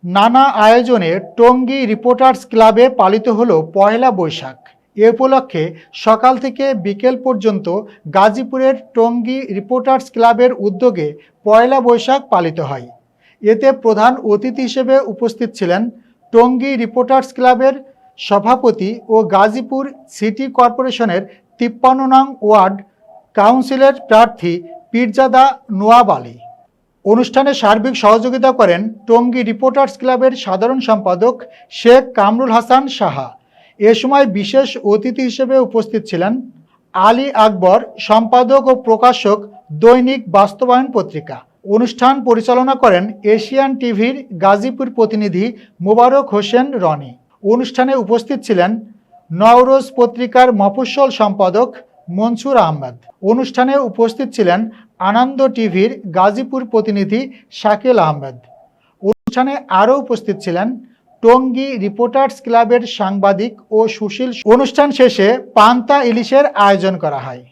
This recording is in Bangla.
নানা আয়োজনে টঙ্গী রিপোর্টার্স ক্লাবে পালিত হলো পয়লা বৈশাখ। এ উপলক্ষে সকাল থেকে বিকেল পর্যন্ত গাজীপুরের টঙ্গী রিপোর্টার্স ক্লাবের উদ্যোগে পয়লা বৈশাখ পালিত হয়। এতে প্রধান অতিথি হিসেবে উপস্থিত ছিলেন টঙ্গী রিপোর্টার্স ক্লাবের সভাপতি ও গাজীপুর সিটি কর্পোরেশনের ৫৩ নং ওয়ার্ড কাউন্সিলের প্রার্থী পীরজাদা নোয়াব আলী। অনুষ্ঠানে সার্বিক সহযোগিতা করেন টঙ্গী রিপোর্টার্স ক্লাবের সাধারণ সম্পাদক শেখ কামরুল হাসান সাহা। এ সময় বিশেষ অতিথি হিসেবে উপস্থিত ছিলেন আলী আকবর, সম্পাদক ও প্রকাশক, দৈনিক বাস্তবায়ন পত্রিকা। অনুষ্ঠান পরিচালনা করেন এশিয়ান টিভির গাজীপুর প্রতিনিধি মোবারক হোসেন রনি। অনুষ্ঠানে উপস্থিত ছিলেন নওরোজ পত্রিকার মফস্বল সম্পাদক মনসুর আহমেদ। অনুষ্ঠানে উপস্থিত ছিলেন আনন্দ টিভির গাজীপুর প্রতিনিধি শাকিল আহমেদ। অনুষ্ঠানে আরও উপস্থিত ছিলেন টঙ্গী রিপোর্টার্স ক্লাবের সাংবাদিক ও সুশীল। অনুষ্ঠান শেষে পান্তা ইলিশের আয়োজন করা হয়।